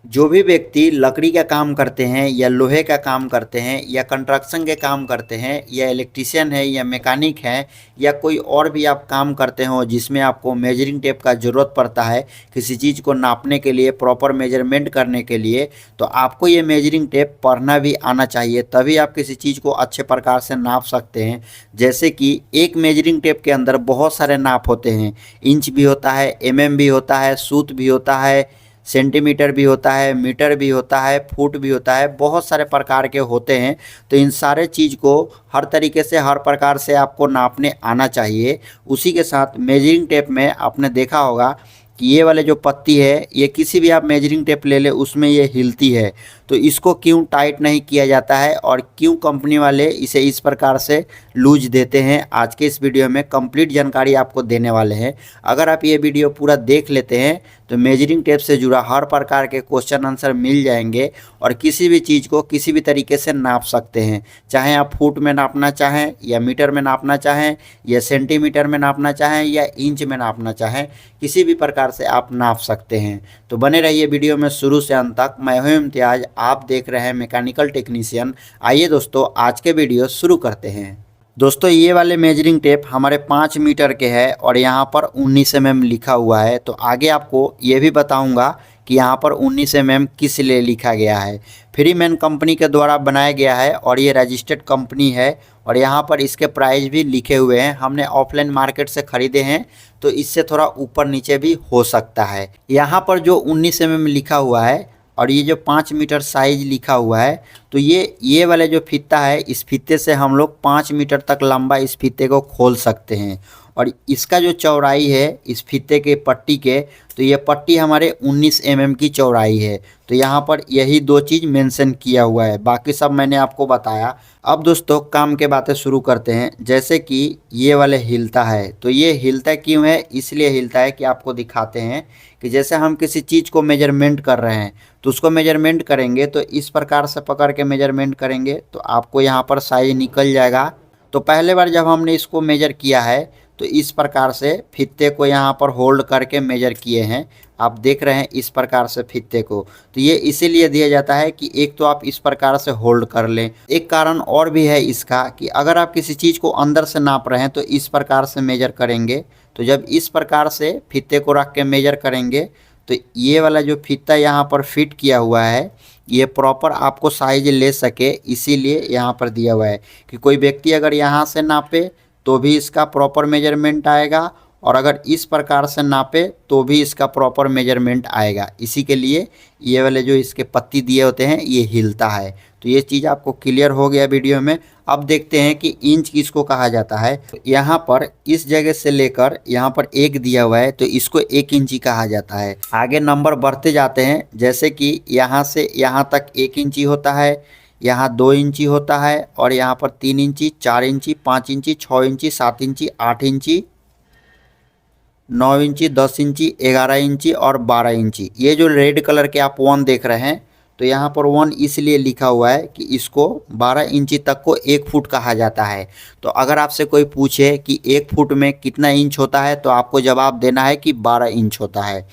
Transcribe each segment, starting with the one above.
जो भी व्यक्ति लकड़ी का काम करते हैं या लोहे का काम करते हैं या कंस्ट्रक्शन के काम करते हैं या इलेक्ट्रीशियन है या मैकेनिक है या कोई और भी आप काम करते हो जिसमें आपको मेजरिंग टेप का ज़रूरत पड़ता है किसी चीज़ को नापने के लिए, प्रॉपर मेजरमेंट करने के लिए, तो आपको ये मेजरिंग टेप पढ़ना भी आना चाहिए, तभी आप किसी चीज़ को अच्छे प्रकार से नाप सकते हैं। जैसे कि एक मेजरिंग टेप के अंदर बहुत सारे नाप होते हैं, इंच भी होता है, भी होता है, सूत भी होता है, सेंटीमीटर भी होता है, मीटर भी होता है, फुट भी होता है, बहुत सारे प्रकार के होते हैं। तो इन सारे चीज़ को हर तरीके से हर प्रकार से आपको नापने आना चाहिए। उसी के साथ मेजरिंग टेप में आपने देखा होगा कि ये वाले जो पत्ती है, ये किसी भी आप मेजरिंग टेप ले ले उसमें ये हिलती है, तो इसको क्यों टाइट नहीं किया जाता है और क्यों कंपनी वाले इसे इस प्रकार से लूज देते हैं, आज के इस वीडियो में कंप्लीट जानकारी आपको देने वाले हैं। अगर आप ये वीडियो पूरा देख लेते हैं तो मेजरिंग टेप से जुड़ा हर प्रकार के क्वेश्चन आंसर मिल जाएंगे और किसी भी चीज़ को किसी भी तरीके से नाप सकते हैं, चाहे आप फुट में नापना चाहें या मीटर में नापना चाहें या सेंटीमीटर में नापना चाहें या इंच में नापना चाहें, किसी भी प्रकार से आप नाप सकते हैं। तो बने रहिए वीडियो में शुरू से अंत तक। मैं हूं इम्तियाज, आप देख रहे हैं मैकेनिकल टेक्नीशियन। आइए दोस्तों आज के वीडियो शुरू करते हैं। दोस्तों ये वाले मेजरिंग टेप हमारे 5 मीटर के है और यहाँ पर 19 mm लिखा हुआ है। तो आगे आपको ये भी बताऊंगा कि यहाँ पर 19 mm किस लिए लिखा गया है। फ्रीमैन कंपनी के द्वारा बनाया गया है और ये रजिस्टर्ड कंपनी है और यहाँ पर इसके प्राइस भी लिखे हुए हैं। हमने ऑफलाइन मार्केट से ख़रीदे हैं तो इससे थोड़ा ऊपर नीचे भी हो सकता है। यहाँ पर जो 19 mm लिखा हुआ है और ये जो 5 मीटर साइज लिखा हुआ है, तो ये वाले जो फीता है, इस फीते से हम लोग 5 मीटर तक लंबा इस फीते को खोल सकते हैं। और इसका जो चौड़ाई है इस फीते के पट्टी के, तो ये पट्टी हमारे 19 mm की चौड़ाई है। तो यहाँ पर यही दो चीज़ मेंशन किया हुआ है, बाकी सब मैंने आपको बताया। अब दोस्तों काम के बातें शुरू करते हैं। जैसे कि ये वाले हिलता है, तो ये हिलता क्यों है? इसलिए हिलता है कि आपको दिखाते हैं कि जैसे हम किसी चीज़ को मेजरमेंट कर रहे हैं तो उसको मेजरमेंट करेंगे तो इस प्रकार से पकड़ के मेजरमेंट करेंगे तो आपको यहाँ पर साइज निकल जाएगा। तो पहले बार जब हमने इसको मेजर किया है तो इस प्रकार से फीते को यहाँ पर होल्ड करके मेजर किए हैं। आप देख रहे हैं इस प्रकार से फीते को, तो ये इसीलिए दिया जाता है कि एक तो आप इस प्रकार से होल्ड कर लें। एक कारण और भी है इसका कि अगर आप किसी चीज़ को अंदर से नाप रहे हैं तो इस प्रकार से मेजर करेंगे, तो जब इस प्रकार से फीते को रख के मेजर करेंगे तो ये वाला जो फीता यहाँ पर फिट किया हुआ है ये प्रॉपर आपको साइज ले सके, इसीलिए यहाँ पर दिया हुआ है कि कोई व्यक्ति अगर यहाँ से नापे तो भी इसका प्रॉपर मेजरमेंट आएगा और अगर इस प्रकार से नापे तो भी इसका प्रॉपर मेजरमेंट आएगा। इसी के लिए ये वाले जो इसके पत्ती दिए होते हैं ये हिलता है। तो ये चीज़ आपको क्लियर हो गया वीडियो में। अब देखते हैं कि इंच किसको कहा जाता है। तो यहाँ पर इस जगह से लेकर यहाँ पर 1 दिया हुआ है तो इसको 1 इंची कहा जाता है। आगे नंबर बढ़ते जाते हैं, जैसे कि यहाँ से यहाँ तक 1 इंची होता है, यहाँ 2 इंची होता है और यहाँ पर 3 इंची, 4 इंची, 5 इंची, 6 इंची, 7 इंची, 8 इंची, 9 इंची, 10 इंची, 11 इंची और 12 इंची। ये जो रेड कलर के आप 1 देख रहे हैं तो यहाँ पर 1 इसलिए लिखा हुआ है कि इसको 12 इंची तक को 1 फुट कहा जाता है। तो अगर आपसे कोई पूछे कि 1 फुट में कितना इंच होता है तो आपको जवाब देना है कि 12 इंच होता है।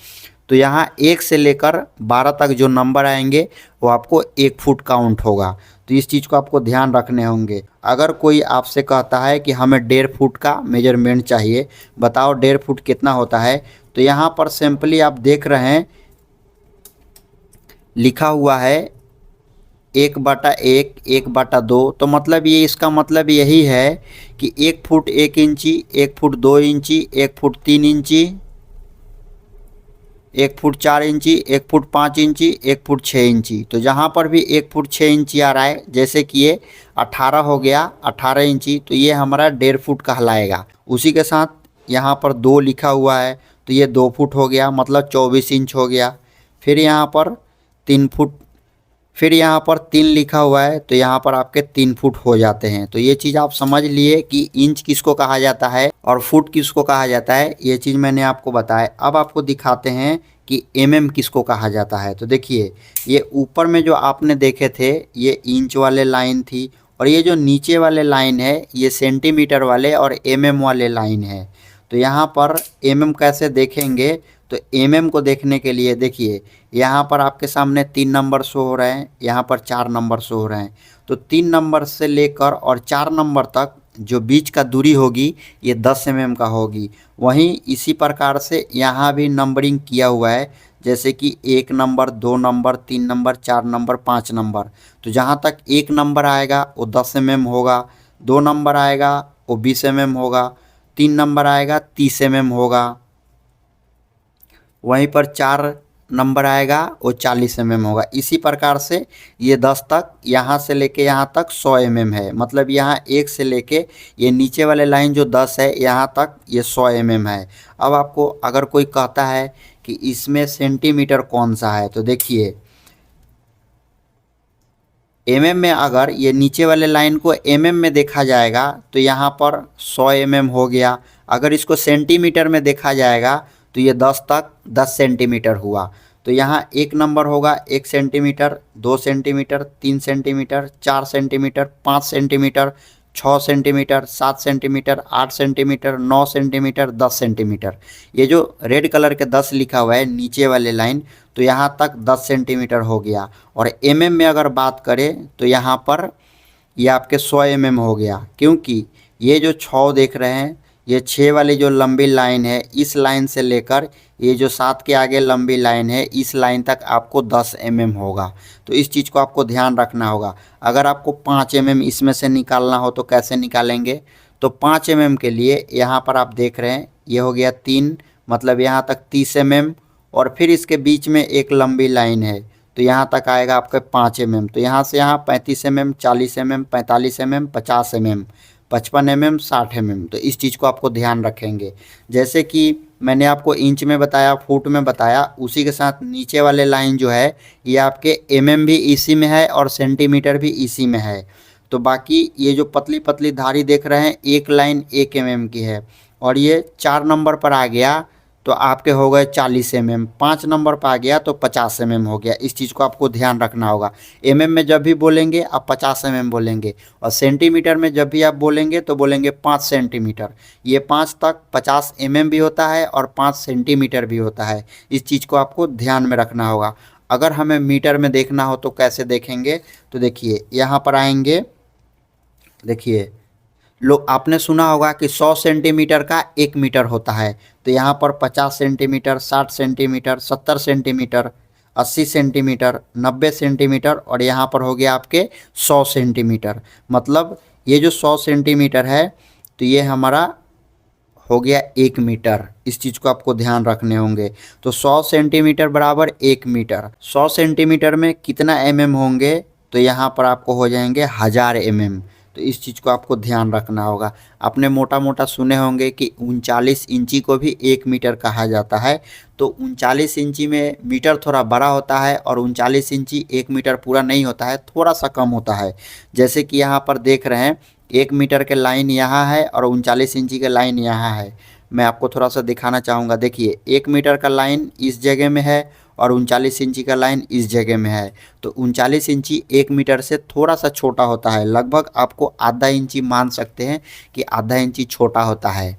तो यहाँ 1 से लेकर 12 तक जो नंबर आएंगे वो आपको 1 फुट काउंट होगा। तो इस चीज़ को आपको ध्यान रखने होंगे। अगर कोई आपसे कहता है कि हमें 1.5 फुट का मेजरमेंट चाहिए, बताओ 1.5 फुट कितना होता है, तो यहाँ पर सिंपली आप देख रहे हैं लिखा हुआ है 1/1, 1/2। तो मतलब ये इसका मतलब यही है कि 1 फुट 1 इंची, 1 फुट 2 इंची, 1 फुट 3 इंची, 1 फुट 4 इंची, 1 फुट 5 इंची, 1 फुट 6 इंची। तो जहाँ पर भी 1 फुट 6 इंची आ रहा है, जैसे कि ये 18 हो गया 18 इंची, तो ये हमारा 1.5 फुट कहलाएगा। उसी के साथ यहाँ पर 2 लिखा हुआ है तो ये 2 फुट हो गया, मतलब 24 इंच हो गया। फिर यहाँ पर 3 फुट, फिर यहाँ पर 3 लिखा हुआ है तो यहाँ पर आपके 3 फुट हो जाते हैं। तो ये चीज़ आप समझ लिए कि इंच किसको कहा जाता है और फुट किसको कहा जाता है, ये चीज़ मैंने आपको बताया। अब आपको दिखाते हैं कि किसको कहा जाता है। तो देखिए ये ऊपर में जो आपने देखे थे ये इंच वाले लाइन थी और ये जो नीचे वाले लाइन है ये सेंटीमीटर वाले और वाले लाइन है। तो यहाँ पर कैसे देखेंगे तो को देखने के लिए देखिए यहाँ पर आपके सामने 3 नंबर शो हो रहे हैं, यहाँ पर 4 नंबर शो हो रहे हैं। तो 3 नंबर से लेकर और 4 नंबर तक जो बीच का दूरी होगी ये 10 का होगी। वहीं इसी प्रकार से यहाँ भी नंबरिंग किया हुआ है, जैसे कि 1 number, 2 number, 3 number, 4 number, 5 number. तो जहाँ तक 1 नंबर आएगा वो 10 होगा, 2 नंबर आएगा वो 20 होगा, 3 नंबर आएगा 30 होगा, वहीं पर 4 नंबर आएगा वो 40 होगा। इसी प्रकार से ये 10 तक यहाँ से लेके यहाँ तक 100 है। मतलब यहाँ 1 से लेके ये नीचे वाले लाइन जो 10 है यहाँ तक ये 100 है। अब आपको अगर कोई कहता है कि इसमें सेंटीमीटर कौन सा है, तो देखिए में अगर ये नीचे वाले लाइन को में देखा जाएगा तो यहाँ पर 100 हो गया। अगर इसको सेंटीमीटर में देखा जाएगा तो ये 10 तक 10 सेंटीमीटर हुआ। तो यहाँ 1 नंबर होगा 1 centimetre, 2 centimetre, 3 centimetre, 4 centimetre, 5 centimetre, 6 centimetre, 7 centimetre, 8 centimetre, 9 centimetre, 10 centimetre. ये जो रेड कलर के 10 लिखा हुआ है नीचे वाले लाइन, तो यहाँ तक 10 सेंटीमीटर हो गया। और में अगर बात करें तो यहाँ पर ये आपके 100 हो गया, क्योंकि ये जो 6 देख रहे हैं, ये 6 वाली जो लंबी लाइन है, इस लाइन से लेकर ये जो 7 के आगे लंबी लाइन है, इस लाइन तक आपको 10 होगा। तो इस चीज़ को आपको ध्यान रखना होगा। अगर आपको 5 इसमें से निकालना हो तो कैसे निकालेंगे, तो 5 के लिए यहाँ पर आप देख रहे हैं ये हो गया 3, मतलब यहाँ तक 30 और फिर इसके बीच में एक लंबी लाइन है तो यहाँ तक आएगा आपके 5 तो यहाँ से यहाँ 35 40 45 50 55 60 तो इस चीज़ को आपको ध्यान रखेंगे। जैसे कि मैंने आपको इंच में बताया, फुट में बताया, उसी के साथ नीचे वाले लाइन जो है ये आपके भी इसी में है और सेंटीमीटर भी इसी में है। तो बाकी ये जो पतली पतली धारी देख रहे हैं, एक लाइन 1 की है और ये 4 नंबर पर आ गया तो आपके हो गए 40 5 नंबर पर आ गया तो 50 हो गया। इस चीज़ को आपको ध्यान रखना होगा। में जब भी बोलेंगे आप 50 बोलेंगे, और सेंटीमीटर में जब भी आप बोलेंगे तो बोलेंगे 5 सेंटीमीटर। ये 5 तक 50 भी होता है और 5 सेंटीमीटर भी होता है। इस चीज़ को आपको ध्यान में रखना होगा। अगर हमें मीटर में देखना हो तो कैसे देखेंगे, तो देखिए यहाँ पर आएंगे, देखिए लोग आपने सुना होगा कि 100 सेंटीमीटर का 1 मीटर होता है। तो यहाँ पर 50 centimetre, 60 centimetre, 70 centimetre, 80 centimetre, 90 centimetre और यहाँ पर हो गया आपके 100 सेंटीमीटर। मतलब ये जो 100 सेंटीमीटर है तो ये हमारा हो गया 1 मीटर। इस चीज़ को आपको ध्यान रखने होंगे। तो 100 सेंटीमीटर बराबर 1 मीटर। 100 सेंटीमीटर में कितना होंगे, तो यहाँ पर आपको हो जाएंगे 1000 तो इस चीज़ को आपको ध्यान रखना होगा। आपने मोटा मोटा सुने होंगे कि 39 इंची को भी 1 मीटर कहा जाता है। तो 39 इंची में मीटर थोड़ा बड़ा होता है और 39 इंची 1 मीटर पूरा नहीं होता है, थोड़ा सा कम होता है। जैसे कि यहाँ पर देख रहे हैं 1 मीटर के लाइन यहाँ है और 39 इंची के लाइन यहाँ है। मैं आपको थोड़ा सा दिखाना चाहूँगा। देखिए 1 मीटर का लाइन इस जगह में है और 39 इंची का लाइन इस जगह में है। तो 39 इंची 1 मीटर से थोड़ा सा छोटा होता है, लगभग आपको आधा इंची मान सकते हैं कि आधा इंची छोटा होता है।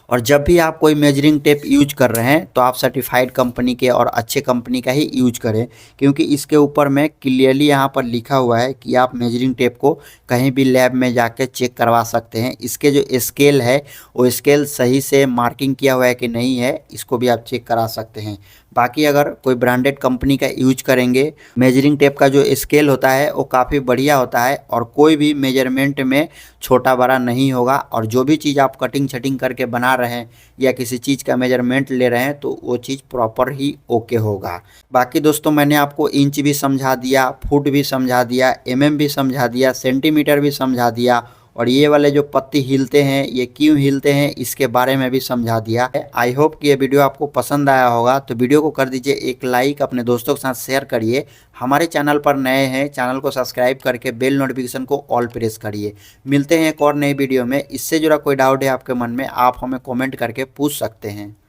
और जब भी आप कोई मेजरिंग टेप यूज कर रहे हैं तो आप सर्टिफाइड कंपनी के और अच्छे कंपनी का ही यूज करें, क्योंकि इसके ऊपर में क्लियरली यहाँ पर लिखा हुआ है कि आप मेजरिंग टेप को कहीं भी लैब में जाके चेक करवा सकते हैं। इसके जो स्केल है वो स्केल सही से मार्किंग किया हुआ है कि नहीं है, इसको भी आप चेक करा सकते हैं। बाकी अगर कोई ब्रांडेड कंपनी का यूज करेंगे, मेजरिंग टेप का जो स्केल होता है वो काफ़ी बढ़िया होता है और कोई भी मेजरमेंट में छोटा बड़ा नहीं होगा। और जो भी चीज़ आप कटिंग छटिंग करके बना रहे हैं या किसी चीज़ का मेजरमेंट ले रहे हैं तो वो चीज़ प्रॉपर ही ओके होगा। बाकी दोस्तों मैंने आपको इंच भी समझा दिया, फुट भी समझा दिया, भी समझा दिया, सेंटीमीटर भी समझा दिया, और ये वाले जो पत्ती हिलते हैं ये क्यों हिलते हैं इसके बारे में भी समझा दिया है। आई होप कि ये वीडियो आपको पसंद आया होगा। तो वीडियो को कर दीजिए एक लाइक, अपने दोस्तों के साथ शेयर करिए। हमारे चैनल पर नए हैं, चैनल को सब्सक्राइब करके बेल नोटिफिकेशन को ऑल प्रेस करिए। मिलते हैं एक और नई वीडियो में। इससे जुड़ा कोई डाउट है आपके मन में, आप हमें कॉमेंट करके पूछ सकते हैं।